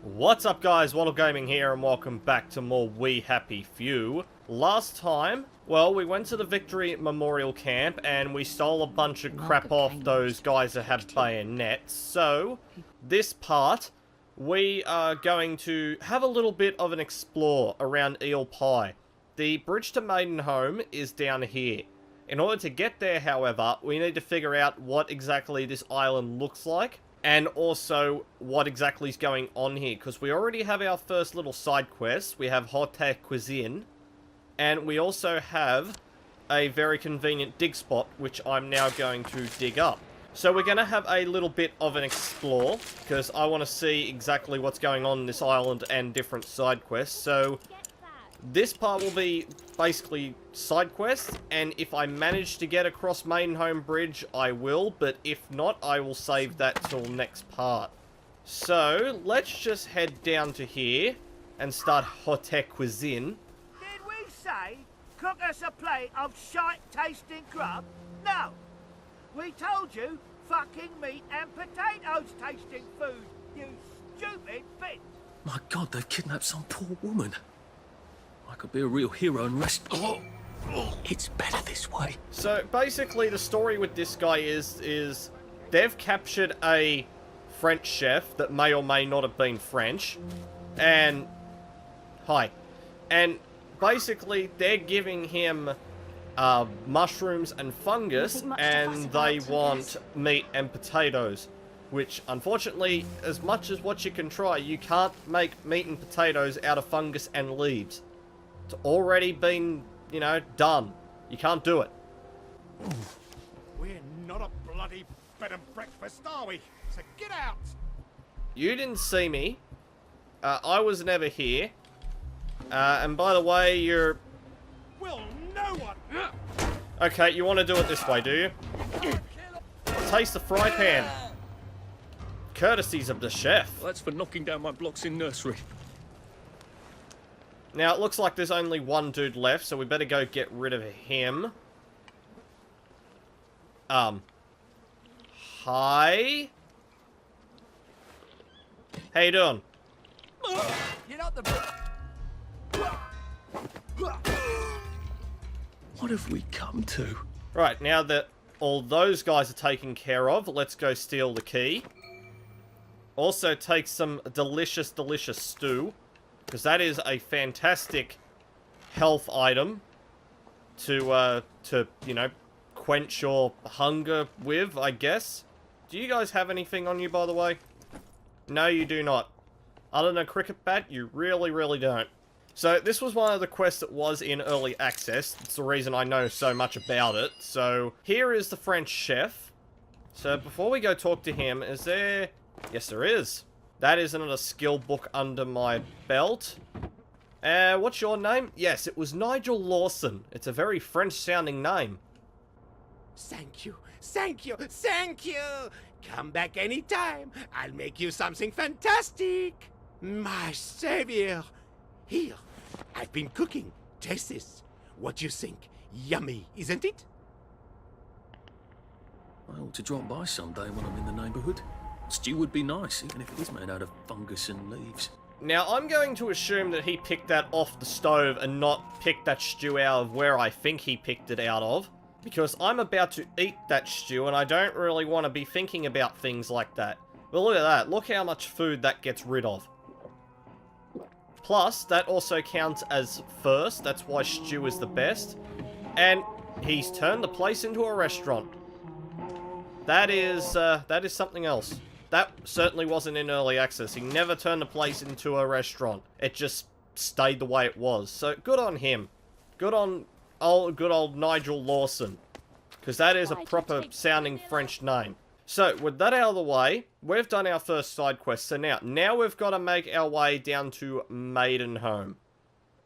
What's up guys, Waddle Gaming here and welcome back to more We Happy Few. Last time, well, we went to the Victory Memorial Camp and we stole a bunch of crap off those guys that have bayonets. So, this part, we are going to have a little bit of an explore around Eel Pie. The bridge to Maidenholm is down here. In order to get there, however, we need to figure out what exactly this island looks like. And also, what exactly is going on here. Because we already have our first little side quest. We have Hotel Cuisine. And we also have a very convenient dig spot, which I'm now going to dig up. So we're going to have a little bit of an explore. Because I want to see exactly what's going on in this island and different side quests. So this part will be basically side quests, and if I manage to get across Maidenholm Bridge, I will, but if not, I will save that till next part. So, let's just head down to here and start Hotel Cuisine. Did we say cook us a plate of shite-tasting grub? No. We told you fucking meat and potatoes-tasting food, you stupid bitch. My God, they've kidnapped some poor woman. I could be a real hero and rest... Oh, it's better this way. So, basically, the story with this guy is they've captured a French chef that may or may not have been French. And... Hi. And, basically, they're giving him mushrooms and fungus, and they want meat and potatoes. Which, unfortunately, as much as what you can try, you can't make meat and potatoes out of fungus and leaves. It's already been, you know, done. You can't do it. We're not a bloody bed and breakfast, are we? So get out! You didn't see me. I was never here. And by the way, you're... Will no one... Okay, you want to do it this way, do you? Taste the fry pan. Courtesies of the chef. That's for knocking down my blocks in nursery. Now, it looks like there's only one dude left, so we better go get rid of him. Hi? How you doing? You're not the... What have we come to? Right, now that all those guys are taken care of, let's go steal the key. Also take some delicious, delicious stew. Because that is a fantastic health item to, you know, quench your hunger with, I guess. Do you guys have anything on you, by the way? No, you do not. Other than a cricket bat, you really, really don't. So, this was one of the quests that was in early access. It's the reason I know so much about it. So, here is the French chef. So, before we go talk to him, is there... Yes, there is. That is another skill book under my belt. What's your name? Yes, it was Nigel Lawson. It's a very French-sounding name. Thank you, thank you, thank you! Come back anytime. I'll make you something fantastic. My savior. Here, I've been cooking. Taste this. What do you think? Yummy, isn't it? I ought to drop by someday when I'm in the neighbourhood. Stew would be nice, even if it is made out of fungus and leaves. Now, I'm going to assume that he picked that off the stove and not picked that stew out of where I think he picked it out of. Because I'm about to eat that stew and I don't really want to be thinking about things like that. But look at that. Look how much food that gets rid of. Plus, that also counts as first. That's why stew is the best. And he's turned the place into a restaurant. That is something else. That certainly wasn't in early access. He never turned the place into a restaurant. It just stayed the way it was. So, good on him. Good on good old Nigel Lawson. Because that is a proper sounding French name. So, with that out of the way, we've done our first side quest. So now we've got to make our way down to Maidenholm.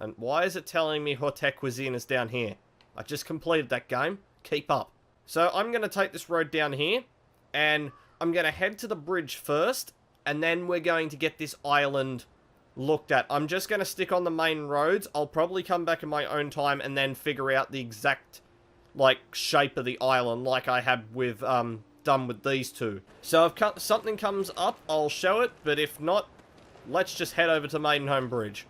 And why is it telling me Hotel Cuisine is down here? I just completed that game. Keep up. So, I'm going to take this road down here. And I'm going to head to the bridge first, and then we're going to get this island looked at. I'm just going to stick on the main roads. I'll probably come back in my own time and then figure out the exact, like, shape of the island like I have with, done with these two. So if something comes up, I'll show it, but if not, let's just head over to Maidenholm Bridge.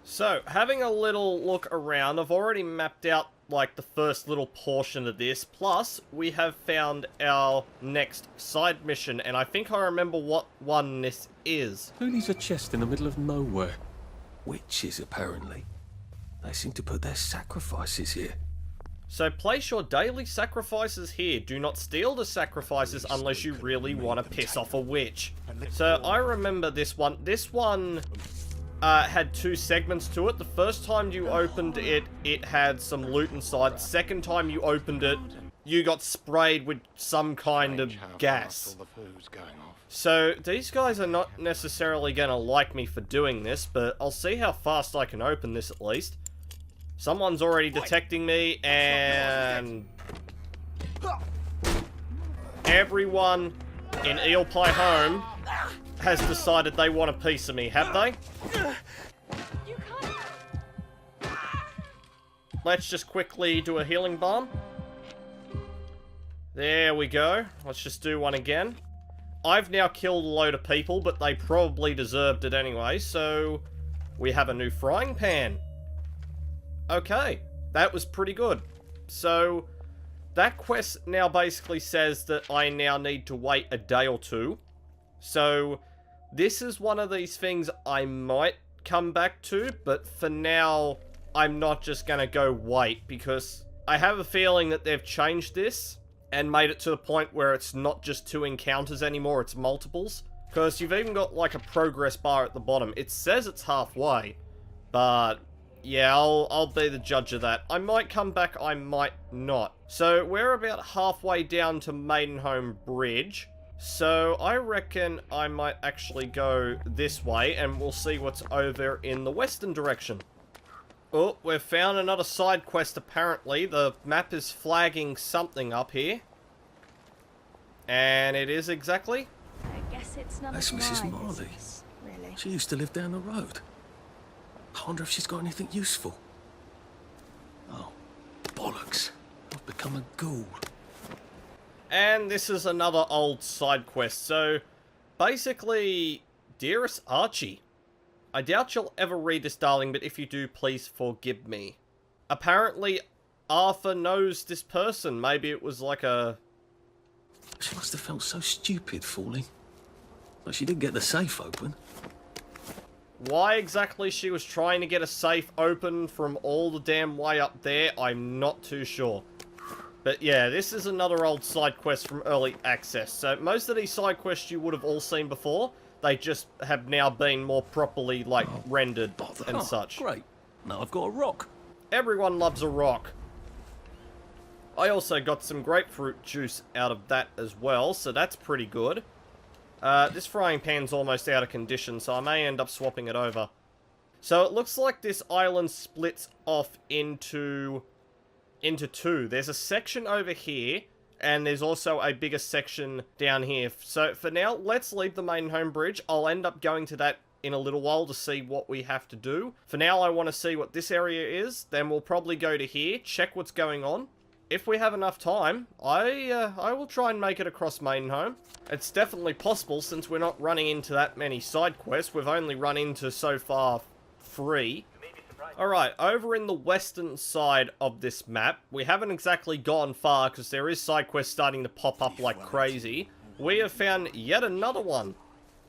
So, having a little look around, I've already mapped out, like, the first little portion of this. Plus, we have found our next side mission, and I think I remember what one this is. Who needs a chest in the middle of nowhere? Witches, apparently. They seem to put their sacrifices here. So, place your daily sacrifices here. Do not steal the sacrifices unless you really want to piss off a witch. So, I remember this one. This one had 2 segments to it. The first time you opened it, it had some loot inside. The second time you opened it, you got sprayed with some kind of gas. So, these guys are not necessarily going to like me for doing this, but I'll see how fast I can open this at least. Someone's already detecting me, and everyone in Eel Pie Holm has decided they want a piece of me, have they? Let's just quickly do a healing balm. There we go. Let's just do one again. I've now killed a load of people, but they probably deserved it anyway, so we have a new frying pan. Okay, that was pretty good. So, that quest now basically says that I now need to wait a day or 2. So, this is one of these things I might come back to, but for now, I'm not just gonna go wait, because I have a feeling that they've changed this and made it to the point where it's not just 2 encounters anymore, it's multiples. Because you've even got like a progress bar at the bottom. It says it's halfway, but yeah, I'll be the judge of that. I might come back, I might not. So, we're about halfway down to Maidenholm Bridge. So, I reckon I might actually go this way, and we'll see what's over in the western direction. Oh, we've found another side quest apparently. The map is flagging something up here. And it is exactly? I guess it's none That's of Mrs. my Marley. business, really. She used to live down the road. I wonder if she's got anything useful. Oh, bollocks. I've become a ghoul. And this is another old side quest. So, basically, dearest Archie, I doubt you'll ever read this, darling, but if you do, please forgive me. Apparently, Arthur knows this person. Maybe it was like a... She must have felt so stupid falling. But she did get the safe open. Why exactly she was trying to get a safe open from all the damn way up there, I'm not too sure. But yeah, this is another old side quest from early access. So most of these side quests you would have all seen before. They just have now been more properly, like, rendered and such. Great. Now I've got a rock. Everyone loves a rock. I also got some grapefruit juice out of that as well, so that's pretty good. This frying pan's almost out of condition, so I may end up swapping it over. So it looks like this island splits off into 2. There's a section over here, and there's also a bigger section down here. So for now, let's leave the Maidenholm Bridge. I'll end up going to that in a little while to see what we have to do. For now, I want to see what this area is. Then we'll probably go to here, check what's going on. If we have enough time, I will try and make it across Maidenholm. It's definitely possible since we're not running into that many side quests. We've only run into, so far, 3. Alright, over in the western side of this map, we haven't exactly gone far because there is side quests starting to pop up like crazy. We have found yet another one.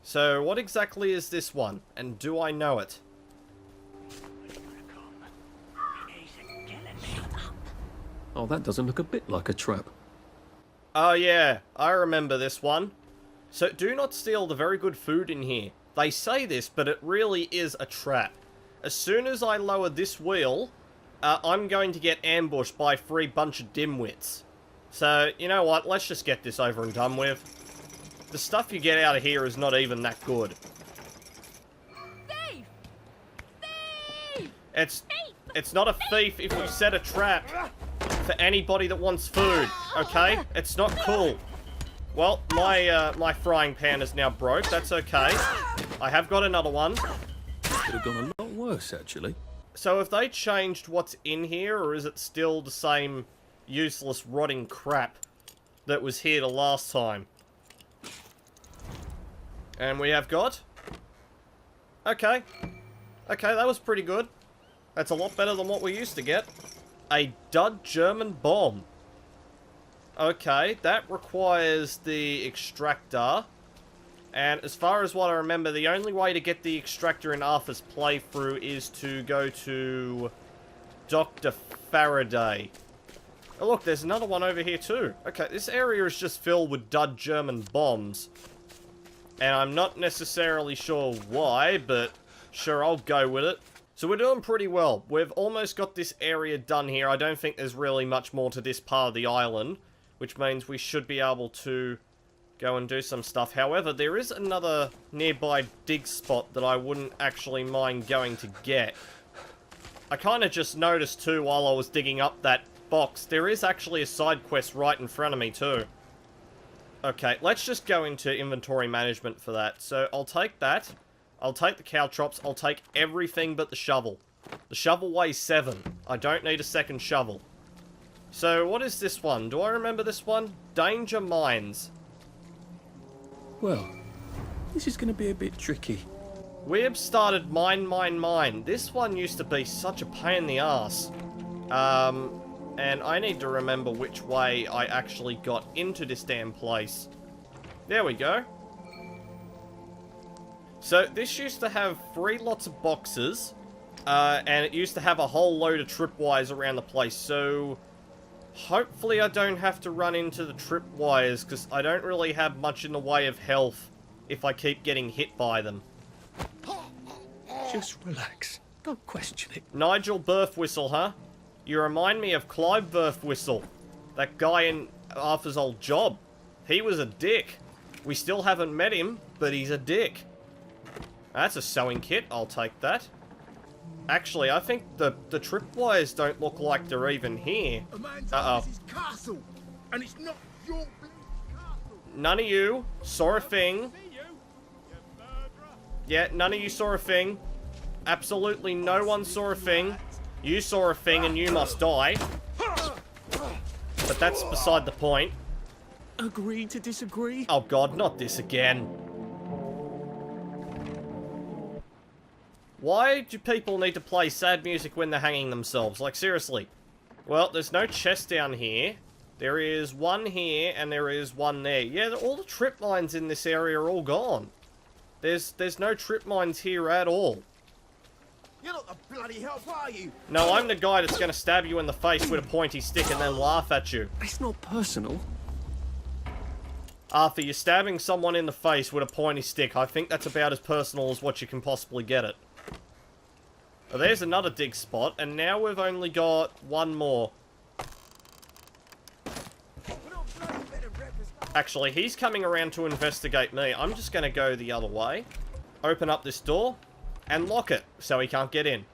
So, what exactly is this one? And do I know it? Oh, that doesn't look a bit like a trap. Oh yeah, I remember this one. So, do not steal the very good food in here. They say this, but it really is a trap. As soon as I lower this wheel, I'm going to get ambushed by 3 bunch of dimwits. So, you know what, let's just get this over and done with. The stuff you get out of here is not even that good. Thief! Thief! It's not a thief if you set a trap for anybody that wants food, okay? It's not cool. Well, my frying pan is now broke, that's okay. I have got another one. Could have gone a lot worse, actually. So have they changed what's in here, or is it still the same useless rotting crap that was here the last time? And we have got Okay. Okay, that was pretty good. That's a lot better than what we used to get. A dud German bomb. Okay, that requires the extractor. And as far as what I remember, the only way to get the extractor in Arthur's playthrough is to go to Dr. Faraday. Oh look, there's another one over here too. Okay, this area is just filled with dud German bombs. And I'm not necessarily sure why, but sure, I'll go with it. So we're doing pretty well. We've almost got this area done here. I don't think there's really much more to this part of the island, which means we should be able to go and do some stuff. However, there is another nearby dig spot that I wouldn't actually mind going to get. I kind of just noticed too while I was digging up that box, there is actually a side quest right in front of me too. Okay, let's just go into inventory management for that. So I'll take that. I'll take the caltrops. I'll take everything but the shovel. The shovel weighs 7. I don't need a second shovel. So what is this one? Do I remember this one? Danger Mines. Well, this is going to be a bit tricky. We have started mine. This one used to be such a pain in the ass. And I need to remember which way I actually got into this damn place. There we go. So, this used to have 3 lots of boxes, and it used to have a whole load of tripwires around the place, so hopefully I don't have to run into the tripwires, because I don't really have much in the way of health if I keep getting hit by them. Just relax. Don't question it. Nigel Birthwhistle, huh? You remind me of Clive Birthwhistle, that guy in Arthur's old job. He was a dick. We still haven't met him, but he's a dick. That's a sewing kit, I'll take that. Actually, I think the tripwires don't look like they're even here. Uh-oh. Castle, and it's not your castle. None of you saw a thing. Yeah, none of you saw a thing. Absolutely no one saw a thing. You saw a thing and you must die. But that's beside the point. Agree to disagree? Oh god, not this again. Why do people need to play sad music when they're hanging themselves? Like, seriously. Well, there's no chest down here. There is one here, and there is one there. Yeah, all the trip mines in this area are all gone. There's no trip mines here at all. You're not the bloody help, are you? No, I'm the guy that's going to stab you in the face with a pointy stick and then laugh at you. It's not personal. Arthur, you're stabbing someone in the face with a pointy stick. I think that's about as personal as what you can possibly get it. Well, there's another dig spot, and now we've only got one more. Actually, he's coming around to investigate me. I'm just going to go the other way. Open up this door, and lock it, so he can't get in.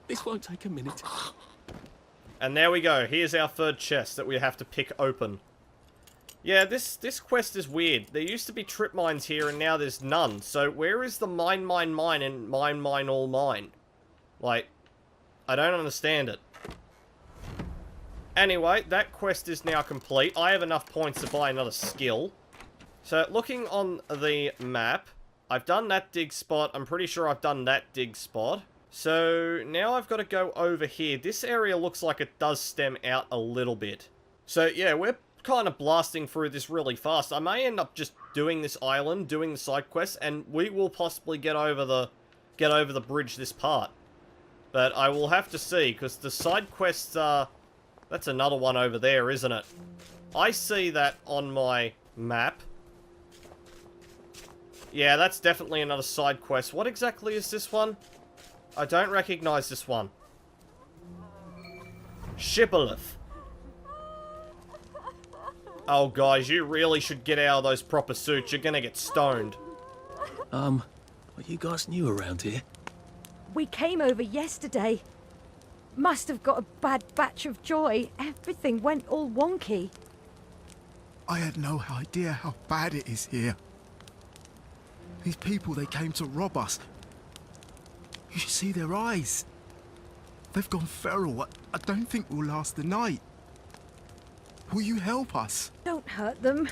This won't take a minute. And there we go. Here's our third chest that we have to pick open. Yeah, this quest is weird. There used to be trip mines here, and now there's none. So where is the mine and mine all mine? Like, I don't understand it. Anyway, that quest is now complete. I have enough points to buy another skill. So, looking on the map, I've done that dig spot. I'm pretty sure I've done that dig spot. So, now I've got to go over here. This area looks like it does stem out a little bit. So, yeah, we're kind of blasting through this really fast. I may end up just doing this island, doing the side quests, and we will possibly get over the bridge this part. But I will have to see, because the side quests are... That's another one over there, isn't it? I see that on my map. Yeah, that's definitely another side quest. What exactly is this one? I don't recognize this one. Shibboleth. Oh, guys, you really should get out of those proper suits. You're gonna get stoned. Are you guys new around here? We came over yesterday. Must have got a bad batch of joy. Everything went all wonky. I had no idea how bad it is here. These people, they came to rob us. You should see their eyes. They've gone feral. I don't think we'll last the night. Will you help us? Don't hurt them.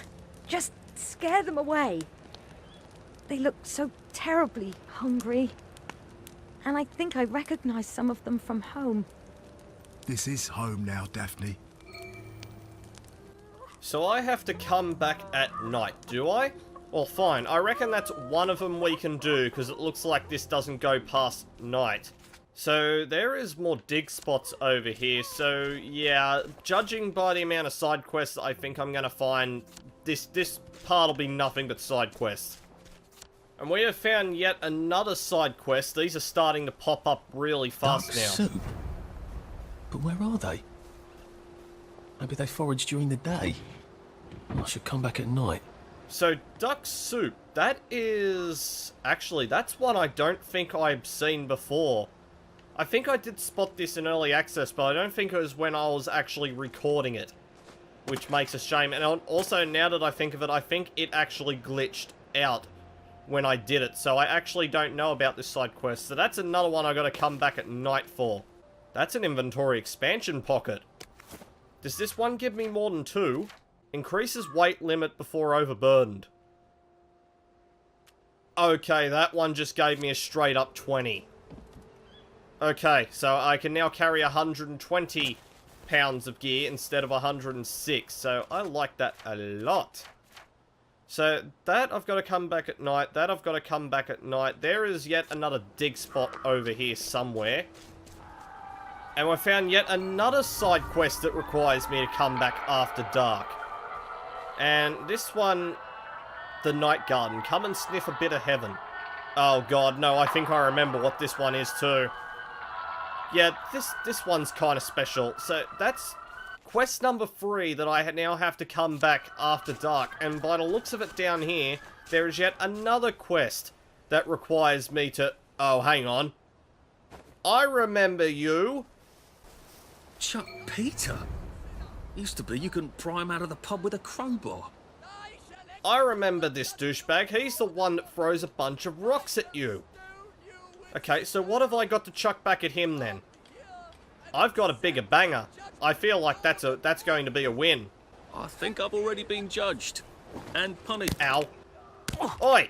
Just scare them away. They looked so terribly hungry. And I think I recognized some of them from home. This is home now, Daphne. So I have to come back at night, do I? Well, fine. I reckon that's one of them we can do, because it looks like this doesn't go past night. So there is more dig spots over here. So yeah, judging by the amount of side quests I think I'm going to find, this part will be nothing but side quests. And we have found yet another side quest. These are starting to pop up really fast Duck now. soup? But where are they? Maybe they forage during the day. I should come back at night. So, duck soup, that is... Actually, that's one I don't think I've seen before. I think I did spot this in early access, but I don't think it was when I was actually recording it. Which makes a shame. And also, now that I think of it, I think it actually glitched out when I did it. So I actually don't know about this side quest. So that's another one I gotta come back at night for. That's an inventory expansion pocket. Does this one give me more than 2? Increases weight limit before overburdened. Okay, that one just gave me a straight up 20. Okay, so I can now carry 120 pounds of gear instead of 106. So I like that a lot. So that I've got to come back at night. That I've got to come back at night. There is yet another dig spot over here somewhere. And we found yet another side quest that requires me to come back after dark. And this one, the Night Garden. Come and sniff a bit of heaven. Oh god, no, I think I remember what this one is too. Yeah, this one's kind of special. So that's quest number 3 that I now have to come back after dark. And by the looks of it down here, there is yet another quest that requires me to... Oh, hang on. I remember you. Chuck Peter? Used to be you couldn't pry him out of the pub with a crowbar. I remember this douchebag. He's the one that throws a bunch of rocks at you. Okay, so what have I got to chuck back at him then? I've got a bigger banger. I feel like that's going to be a win. I think I've already been judged. And punished. Ow. Oi!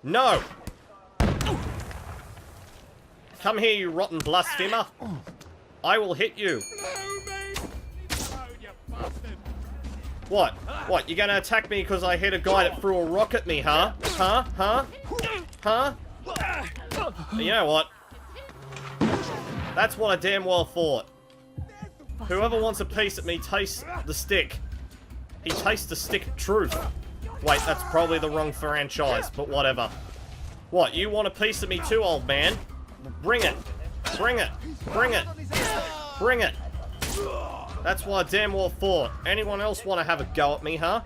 No! Come here, you rotten blasphemer. I will hit you. What? What, you gonna attack me because I hit a guy that threw a rock at me, huh? Huh? Huh? Huh? You know what? That's what I damn well thought. Whoever wants a piece of me tastes the stick. He tastes the stick of truth. Wait, that's probably the wrong franchise, but whatever. What, you want a piece of me too, old man? Bring it. Bring it. Bring it. Bring it. That's what I damn well thought. Anyone else want to have a go at me, huh?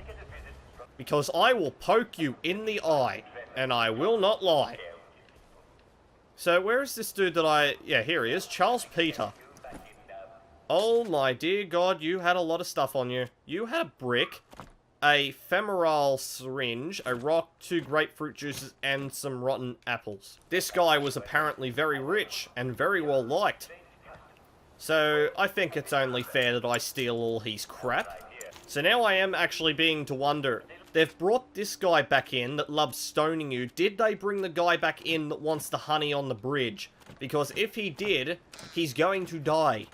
Because I will poke you in the eye, and I will not lie. So, where is this dude that I... Yeah, here he is. Charles Peter. Oh my dear god, you had a lot of stuff on you. You had a brick, a femoral syringe, a rock, 2 grapefruit juices, and some rotten apples. This guy was apparently very rich and very well liked. So, I think it's only fair that I steal all his crap. So now I am actually beginning to wonder, they've brought this guy back in that loves stoning you. Did they bring the guy back in that wants the honey on the bridge? Because if he did, he's going to die.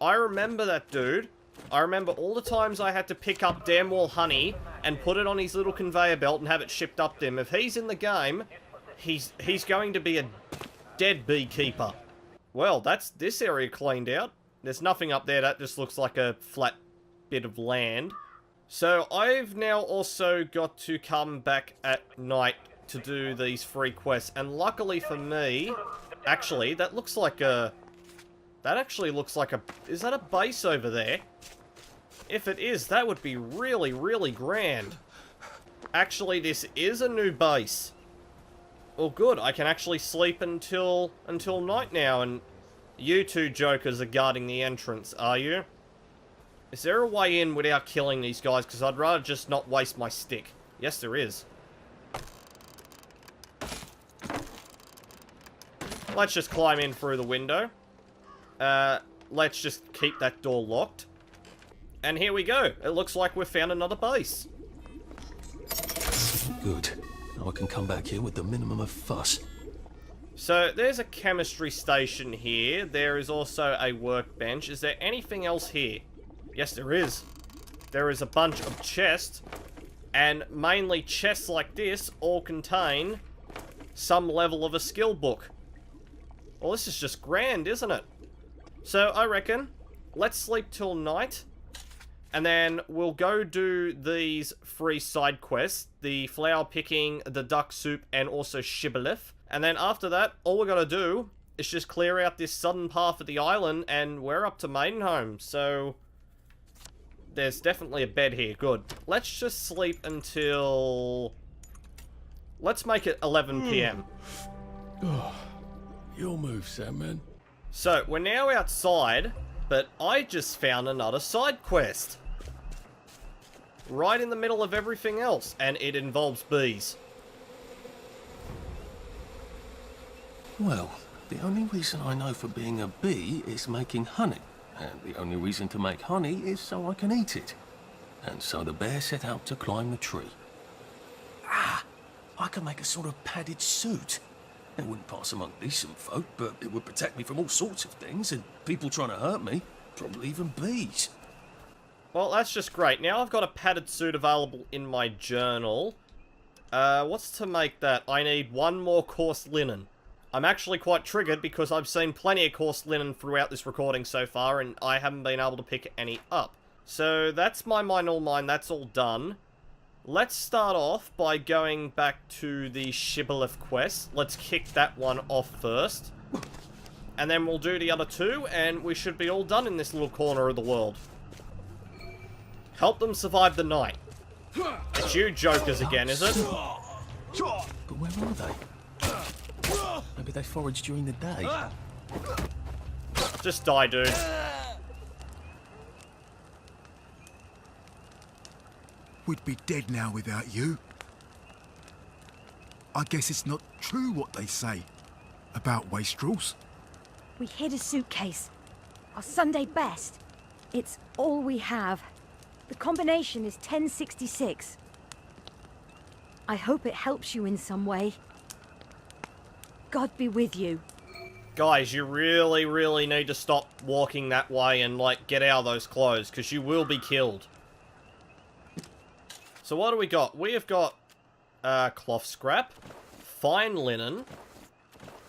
I remember that dude. I remember all the times I had to pick up damn well honey and put it on his little conveyor belt and have it shipped up to him. If he's in the game, he's going to be a dead beekeeper. Well, that's this area cleaned out. There's nothing up there. That just looks like a flat bit of land. So I've now also got to come back at night to do these 3 quests. And luckily for me, actually, that looks like a... That actually looks like a... Is that a base over there? If it is, that would be really, really grand. Actually, this is a new base. Well, good. I can actually sleep until night now, and you 2 jokers are guarding the entrance, are you? Is there a way in without killing these guys? Because I'd rather just not waste my stick. Yes, there is. Let's just climb in through the window. Let's just keep that door locked. And here we go. It looks like we've found another base. Good. Now I can come back here with the minimum of fuss. So, there's a chemistry station here. There is also a workbench. Is there anything else here? Yes, there is. There is a bunch of chests. And mainly chests like this all contain some level of a skill book. Well, this is just grand, isn't it? So, I reckon, let's sleep till night. And then we'll go do these 3 side quests. The flower picking, the duck soup, and also shibboleth. And then after that, all we're gonna do is just clear out this southern half of the island, and we're up to Maidenholm. So, there's definitely a bed here. Good. Let's just sleep until... Let's make it 11 PM. Oh, your move, Sandman. So, we're now outside, but I just found another side quest. Right in the middle of everything else, and it involves bees. Well, the only reason I know for being a bee is making honey. And the only reason to make honey is so I can eat it. And so the bear set out to climb the tree. Ah! I can make a sort of padded suit. It wouldn't pass among decent folk, but it would protect me from all sorts of things, and people trying to hurt me, probably even bees. Well, that's just great. Now I've got a padded suit available in my journal. What's to make that? I need 1 more coarse linen. I'm actually quite triggered because I've seen plenty of coarse linen throughout this recording so far, and I haven't been able to pick any up. So that's my Maidenholm mine, that's all done. Let's start off by going back to the shibboleth quest. Let's kick that one off first. And then we'll do the other 2, and we should be all done in this little corner of the world. Help them survive the night. It's you jokers again, is it? But where are they? Maybe they forage during the day. Just die, dude. We'd be dead now without you. I guess it's not true what they say about wastrels. We hid a suitcase. Our Sunday best. It's all we have. The combination is 1066. I hope it helps you in some way. God be with you. Guys, you really, really need to stop walking that way and, like, get out of those clothes, because you will be killed. So what do we got? We have got cloth scrap, fine linen,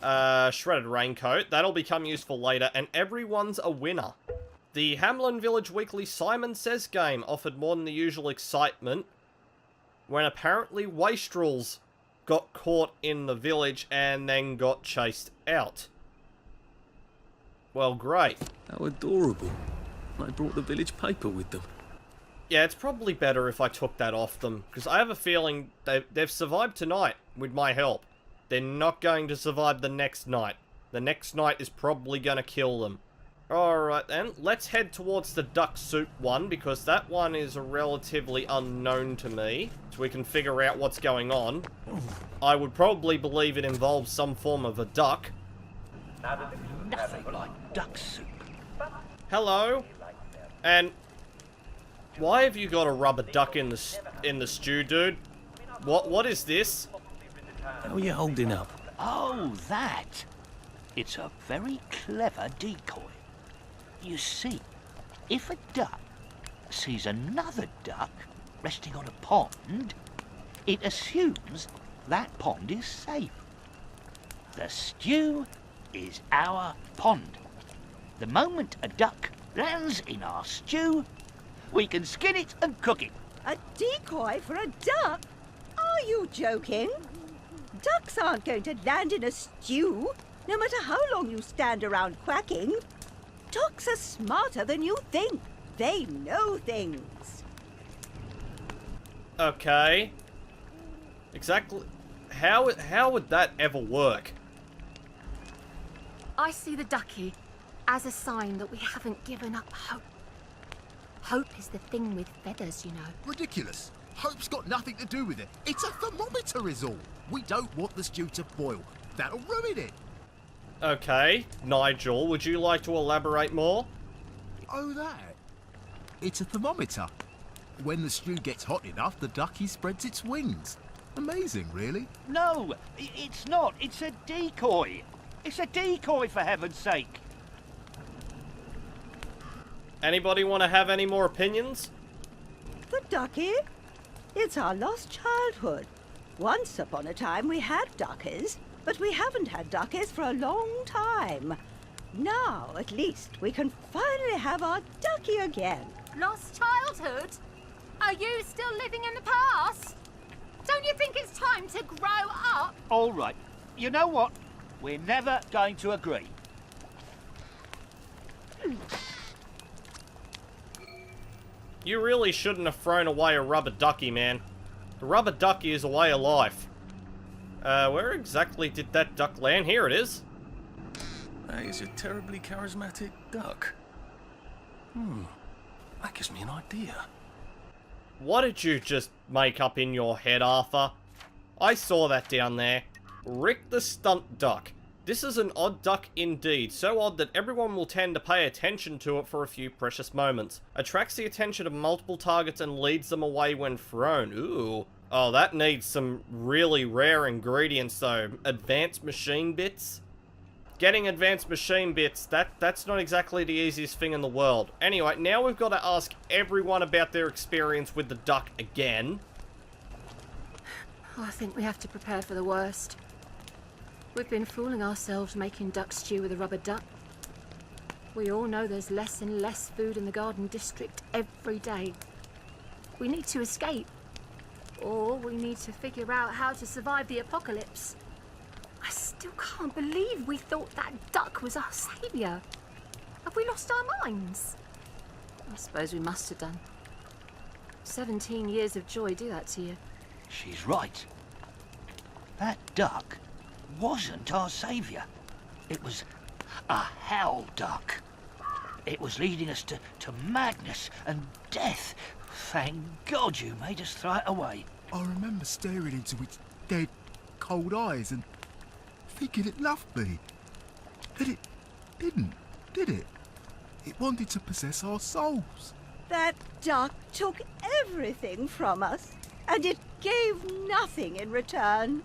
shredded raincoat. That'll become useful later, and everyone's a winner. The Hamlin Village Weekly Simon Says game offered more than the usual excitement when apparently wastrels got caught in the village and then got chased out. Well, great. How adorable. They brought the village paper with them. Yeah, it's probably better if I took that off them, because I have a feeling they've survived tonight with my help. They're not going to survive the next night. The next night is probably going to kill them. Alright then, let's head towards the duck soup one, because that one is relatively unknown to me, so we can figure out what's going on. I would probably believe it involves some form of a duck. Nothing like duck soup. Hello? And why have you got a rubber duck in the stew, dude? What is this? How are you holding up? Oh, that. It's a very clever decoy. You see, if a duck sees another duck resting on a pond, it assumes that pond is safe. The stew is our pond. The moment a duck lands in our stew, we can skin it and cook it. A decoy for a duck? Are you joking? Ducks aren't going to land in a stew, no matter how long you stand around quacking. Ducks are smarter than you think. They know things. Okay. Exactly. How would that ever work? I see the ducky as a sign that we haven't given up hope. Hope is the thing with feathers, you know. Ridiculous. Hope's got nothing to do with it. It's a thermometer is all. We don't want the stew to boil. That'll ruin it. Okay, Nigel, would you like to elaborate more? Oh, that? It's a thermometer. When the stew gets hot enough, the ducky spreads its wings. Amazing, really. No, it's not. It's a decoy. It's a decoy, for heaven's sake. Anybody want to have any more opinions? The ducky? It's our lost childhood. Once upon a time we had duckies, but we haven't had duckies for a long time. Now, at least, we can finally have our ducky again. Lost childhood? Are you still living in the past? Don't you think it's time to grow up? All right. You know what? We're never going to agree. You really shouldn't have thrown away a rubber ducky, man. The rubber ducky is a way of life. Where exactly did that duck land? Here it is. That is a terribly charismatic duck. That gives me an idea. What did you just make up in your head, Arthur? I saw that down there. Rick the Stunt Duck. This is an odd duck indeed, so odd that everyone will tend to pay attention to it for a few precious moments. Attracts the attention of multiple targets and leads them away when thrown. Ooh. Oh, that needs some really rare ingredients though. Advanced machine bits? Getting advanced machine bits, that's not exactly the easiest thing in the world. Anyway, now we've got to ask everyone about their experience with the duck again. Oh, I think we have to prepare for the worst. We've been fooling ourselves making duck stew with a rubber duck. We all know there's less and less food in the Garden District every day. We need to escape. Or we need to figure out how to survive the apocalypse. I still can't believe we thought that duck was our saviour. Have we lost our minds? I suppose we must have done. 17 years of joy do that to you. She's right. That duck wasn't our saviour. It was a hell duck. It was leading us to madness and death. Thank God you made us throw it away. I remember staring into its dead, cold eyes and thinking it loved me. But it didn't, did it? It wanted to possess our souls. That duck took everything from us, and it gave nothing in return.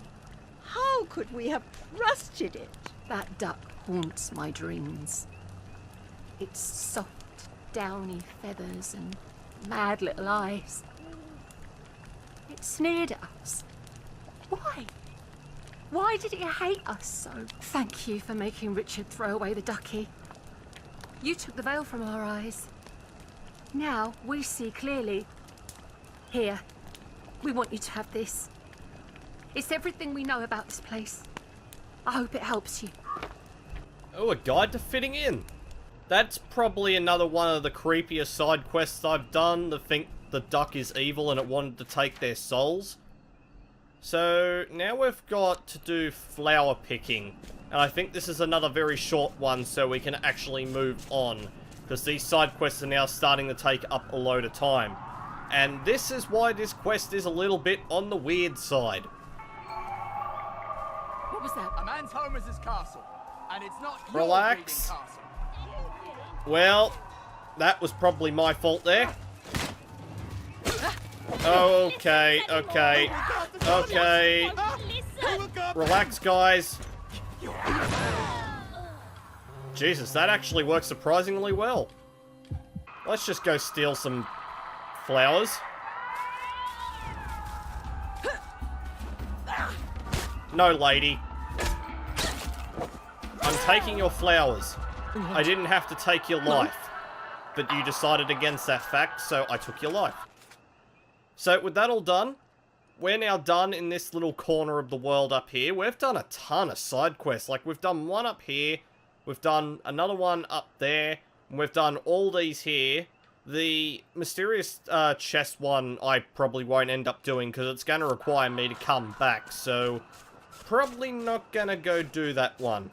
How could we have trusted it? That duck haunts my dreams. Its soft, downy feathers and mad little eyes. It sneered at us. Why? Why did it hate us so? Thank you for making Richard throw away the ducky. You took the veil from our eyes. Now we see clearly. Here, we want you to have this. It's everything we know about this place. I hope it helps you. Oh, a guide to fitting in. That's probably another one of the creepiest side quests I've done, to think the duck is evil and it wanted to take their souls. So, now we've got to do flower picking. And I think this is another very short one so we can actually move on. Because these side quests are now starting to take up a load of time. And this is why this quest is a little bit on the weird side. What was that? A man's home is his castle, and it's not your Relax. breeding castle. Well, that was probably my fault there. Okay, okay, okay. Relax, guys. Jesus, that actually works surprisingly well. Let's just go steal some flowers. No, lady. I'm taking your flowers. I didn't have to take your life. But you decided against that fact, so I took your life. So, with that all done, we're now done in this little corner of the world up here. We've done a ton of side quests. Like, we've done one up here, we've done another one up there, and we've done all these here. The mysterious chest one I probably won't end up doing, because it's going to require me to come back, so probably not going to go do that one.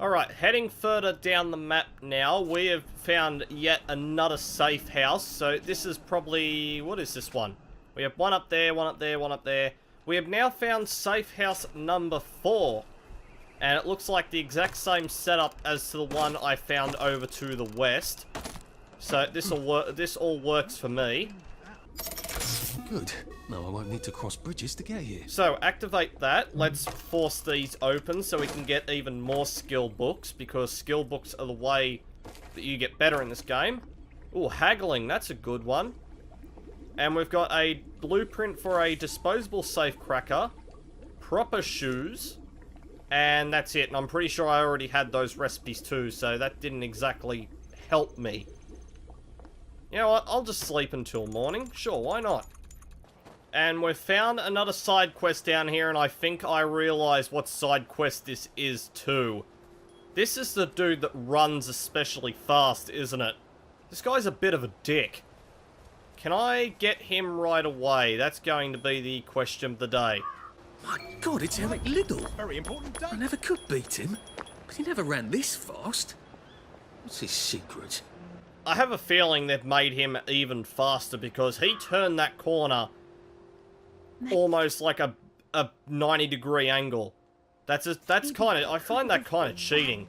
Alright, heading further down the map now, we have found yet another safe house. So this is probably... what is this one? We have one up there, one up there, one up there. We have now found safe house number 4. And it looks like the exact same setup as to the one I found over to the west. So this all works for me. Good. No, I won't need to cross bridges to get here. So, activate that. Let's force these open so we can get even more skill books, because skill books are the way that you get better in this game. Ooh, haggling, that's a good one. And we've got a blueprint for a disposable safe cracker, proper shoes, and that's it. And I'm pretty sure I already had those recipes too, so that didn't exactly help me. You know what, I'll just sleep until morning. Sure, why not? And we've found another side quest down here, and I think I realise what side quest this is too. This is the dude that runs especially fast, isn't it? This guy's a bit of a dick. Can I get him right away? That's going to be the question of the day. My God, it's Eric Liddell. Very important day. I never could beat him, but he never ran this fast. What's his secret? I have a feeling they've made him even faster, because he turned that corner almost like a 90-degree angle. That's kind of, I find that kind of cheating.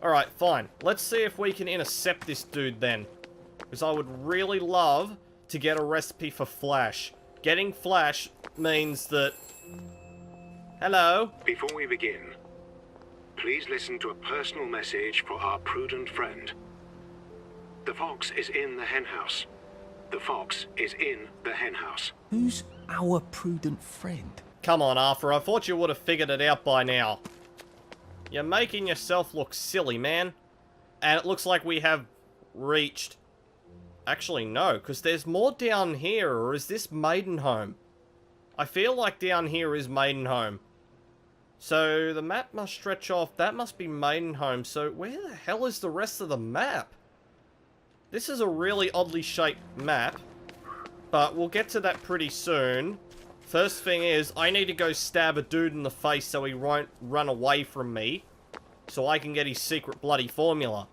Alright, fine. Let's see if we can intercept this dude then. Because I would really love to get a recipe for Flash. Getting Flash means that... Hello? Before we begin, please listen to a personal message for our prudent friend. The fox is in the henhouse. The fox is in the henhouse. Who's our prudent friend? Come on, Arthur. I thought you would have figured it out by now. You're making yourself look silly, man. And it looks like we have reached... Actually, no, because there's more down here, or is this Maidenholm? I feel like down here is Maidenholm. So, the map must stretch off. That must be Maidenholm. So, where the hell is the rest of the map? This is a really oddly shaped map. But we'll get to that pretty soon. First thing is, I need to go stab a dude in the face so he won't run away from me. So I can get his secret bloody formula.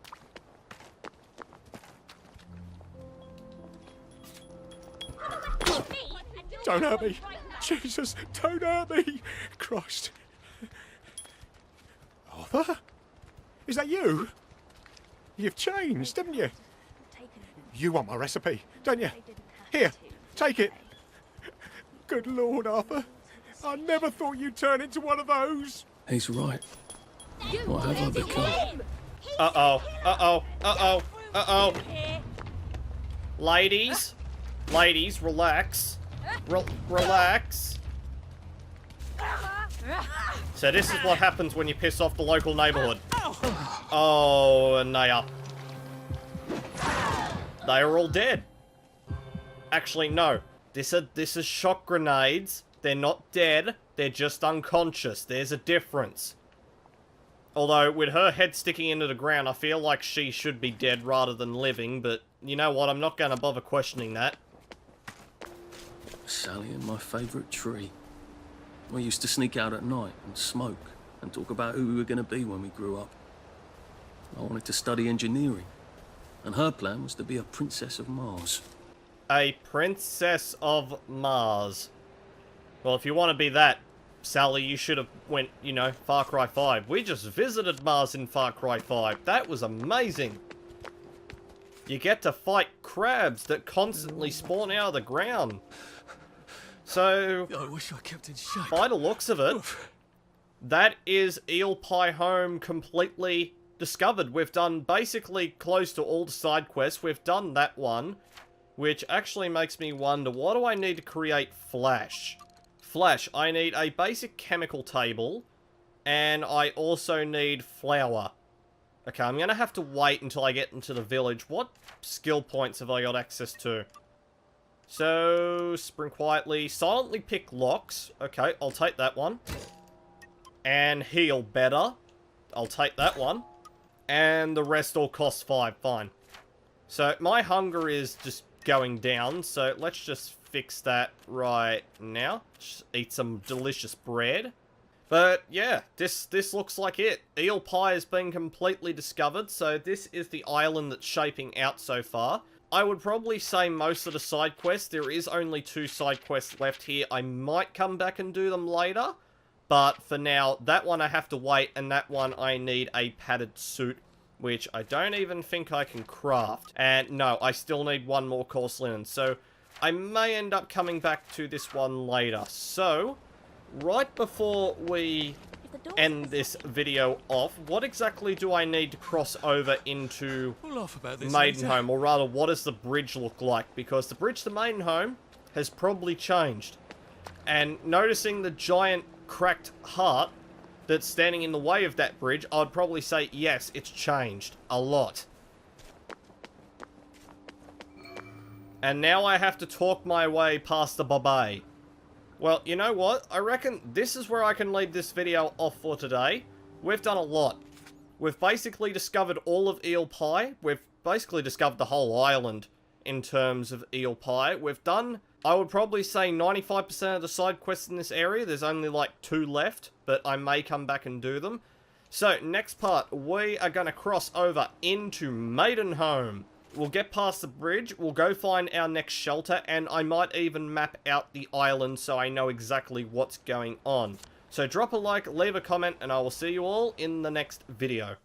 Don't hurt me. Jesus, don't hurt me. Christ. Arthur? Is that you? You've changed, haven't you? You want my recipe, don't you? Here, take it. Good Lord, Arthur. I never thought you'd turn into one of those. He's right. What have I become? Uh-oh. Uh-oh. Uh-oh. Uh-oh. Ladies. Ladies, relax. Relax. So this is what happens when you piss off the local neighborhood. Oh, and they are all dead. Actually, no. This is shock grenades. They're not dead. They're just unconscious. There's a difference. Although, with her head sticking into the ground, I feel like she should be dead rather than living, but you know what? I'm not going to bother questioning that. Sally and my favourite tree. We used to sneak out at night and smoke and talk about who we were going to be when we grew up. I wanted to study engineering, and her plan was to be a princess of Mars. A princess of Mars. Well, if you want to be that, Sally, you should have went, you know, Far Cry 5. We just visited Mars in Far Cry 5. That was amazing. You get to fight crabs that constantly spawn out of the ground. So, I wish I kept in shape. by the looks of it, that is Eel Pie Holm completely discovered. We've done basically close to all the side quests. We've done that one, which actually makes me wonder, what do I need to create Flash? Flash, I need a basic chemical table, and I also need flour. Okay, I'm gonna have to wait until I get into the village. What skill points have I got access to? So, sprint quietly, silently pick locks. Okay, I'll take that one. And heal better. I'll take that one. And the rest all cost 5, fine. So, my hunger is just going down, so let's just fix that right now. Just eat some delicious bread. But, yeah, this looks like it. Eel Pie has been completely discovered, so this is the island that's shaping out so far. I would probably say most of the side quests. There is only 2 side quests left here. I might come back and do them later. But for now, that one I have to wait, and that one I need a padded suit, which I don't even think I can craft. And no, I still need 1 more coarse linen. So I may end up coming back to this one later. So, right before we end this video off, what exactly do I need to cross over into Maidenholm? Or rather, what does the bridge look like? Because the bridge to Maidenholm has probably changed. And noticing the giant cracked heart that's standing in the way of that bridge, I'd probably say, yes, it's changed. A lot. And now I have to talk my way past the Babay. Well, you know what? I reckon this is where I can leave this video off for today. We've done a lot. We've basically discovered all of Eel Pie. We've basically discovered the whole island in terms of Eel Pie. We've done, I would probably say 95% of the side quests in this area. There's only like 2 left, but I may come back and do them. So, next part, we are going to cross over into Maidenholm. We'll get past the bridge, we'll go find our next shelter, and I might even map out the island so I know exactly what's going on. So drop a like, leave a comment, and I will see you all in the next video.